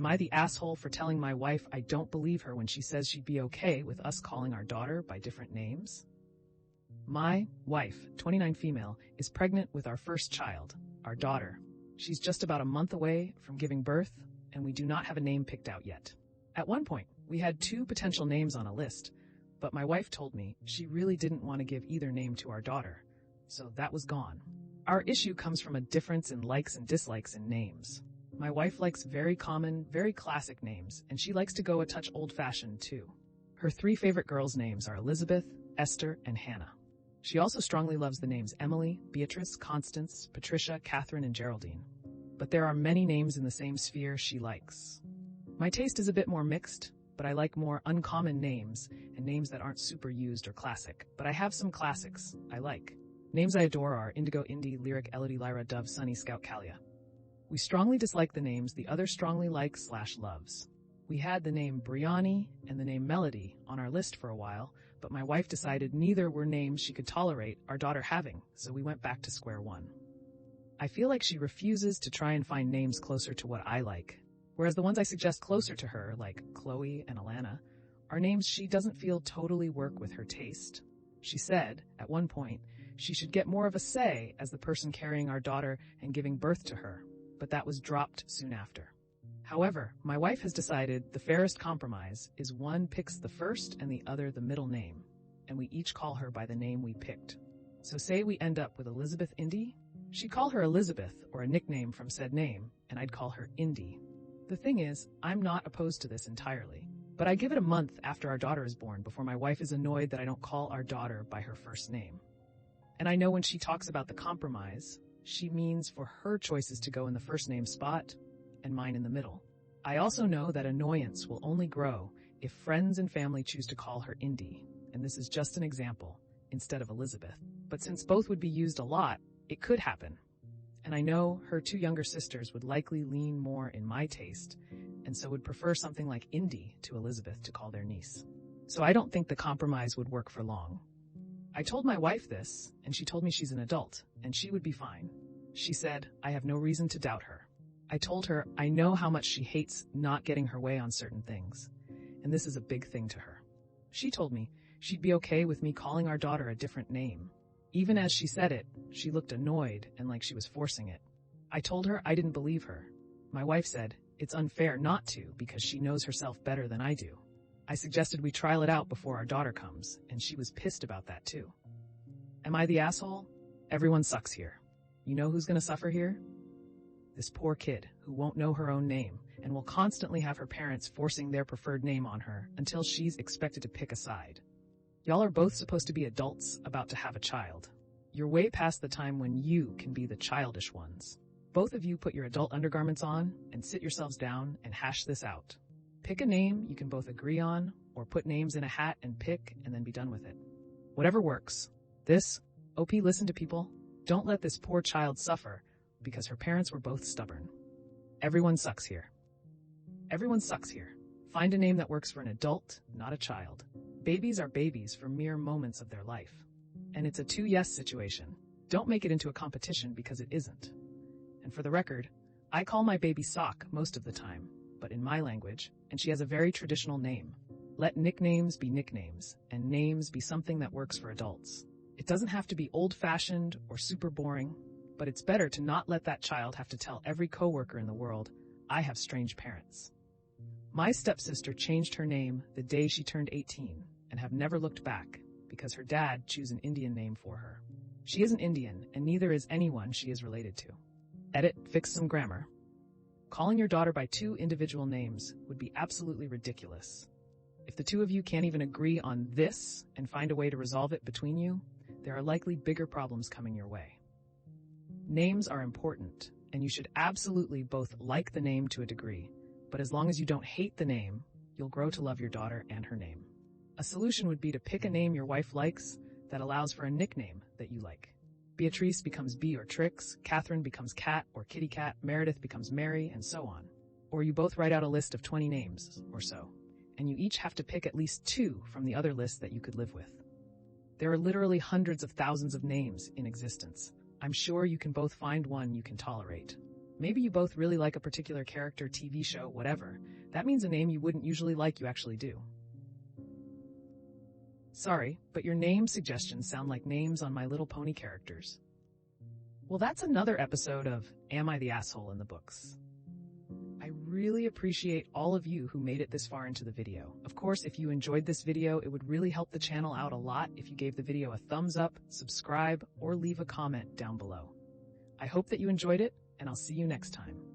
Am I the asshole for telling my wife I don't believe her when she says she'd be okay with us calling our daughter by different names? My wife, 29 female, is pregnant with our first child, our daughter. She's just about a month away from giving birth, and we do not have a name picked out yet. At one point, we had 2 potential names on a list, but my wife told me she really didn't want to give either name to our daughter, so that was gone. Our issue comes from a difference in likes and dislikes in names. My wife likes very common, very classic names, and she likes to go a touch old-fashioned too. Her 3 favorite girls' names are Elizabeth, Esther, and Hannah. She also strongly loves the names Emily, Beatrice, Constance, Patricia, Catherine, and Geraldine. But there are many names in the same sphere she likes. My taste is a bit more mixed, but I like more uncommon names and names that aren't super used or classic. But I have some classics I like. Names I adore are Indigo, Indy, Lyric, Elodie, Lyra, Dove, Sunny, Scout, Kalia. We strongly dislike the names the other strongly likes/loves. We had the name Briani and the name Melody on our list for a while, but my wife decided neither were names she could tolerate our daughter having, so we went back to square one. I feel like she refuses to try and find names closer to what I like, whereas the ones I suggest closer to her, like Chloe and Alana, are names she doesn't feel totally work with her taste. She said, at one point, she should get more of a say as the person carrying our daughter and giving birth to her, but that was dropped soon after. However, my wife has decided the fairest compromise is one picks the first and the other the middle name, and we each call her by the name we picked. So say we end up with Elizabeth Indy, she'd call her Elizabeth or a nickname from said name, and I'd call her Indy. The thing is, I'm not opposed to this entirely, but I give it a month after our daughter is born before my wife is annoyed that I don't call our daughter by her first name. And I know when she talks about the compromise, she means for her choices to go in the first name spot and mine in the middle. I also know that annoyance will only grow if friends and family choose to call her Indy, and this is just an example, instead of Elizabeth. But since both would be used a lot, it could happen. And I know her 2 younger sisters would likely lean more in my taste, and so would prefer something like Indy to Elizabeth to call their niece. So I don't think the compromise would work for long. I told my wife this, and she told me she's an adult, and she would be fine. She said, I have no reason to doubt her. I told her I know how much she hates not getting her way on certain things, and this is a big thing to her. She told me she'd be okay with me calling our daughter a different name. Even as she said it, she looked annoyed and like she was forcing it. I told her I didn't believe her. My wife said it's unfair not to because she knows herself better than I do. I suggested we trial it out before our daughter comes, and she was pissed about that too. Am I the asshole? Everyone sucks here. You know who's gonna suffer here? This poor kid who won't know her own name and will constantly have her parents forcing their preferred name on her until she's expected to pick a side. Y'all are both supposed to be adults about to have a child. You're way past the time when you can be the childish ones. Both of you put your adult undergarments on and sit yourselves down and hash this out. Pick a name you can both agree on, or put names in a hat and pick and then be done with it. Whatever works. OP, listen to people. Don't let this poor child suffer because her parents were both stubborn. Everyone sucks here. Everyone sucks here. Find a name that works for an adult, not a child. Babies are babies for mere moments of their life. And it's a 2-yes situation. Don't make it into a competition because it isn't. And for the record, I call my baby Sock most of the time, but in my language, and she has a very traditional name. Let nicknames be nicknames, and names be something that works for adults. It doesn't have to be old-fashioned or super boring, but it's better to not let that child have to tell every coworker in the world, I have strange parents. My stepsister changed her name the day she turned 18 and have never looked back because her dad chose an Indian name for her. She isn't Indian, and neither is anyone she is related to. Edit, fix some grammar. Calling your daughter by 2 individual names would be absolutely ridiculous. If the 2 of you can't even agree on this and find a way to resolve it between you, there are likely bigger problems coming your way. Names are important, and you should absolutely both like the name to a degree, but as long as you don't hate the name, you'll grow to love your daughter and her name. A solution would be to pick a name your wife likes that allows for a nickname that you like. Beatrice becomes Bee or Trix, Catherine becomes Cat or Kitty Cat, Meredith becomes Mary, and so on. Or you both write out a list of 20 names, or so, and you each have to pick at least 2 from the other list that you could live with. There are literally hundreds of thousands of names in existence. I'm sure you can both find one you can tolerate. Maybe you both really like a particular character, TV show, whatever. That means a name you wouldn't usually like you actually do. Sorry, but your name suggestions sound like names on My Little Pony characters. Well, that's another episode of Am I the Asshole in the books. I really appreciate all of you who made it this far into the video. Of course, if you enjoyed this video, it would really help the channel out a lot if you gave the video a thumbs up, subscribe, or leave a comment down below. I hope that you enjoyed it, and I'll see you next time.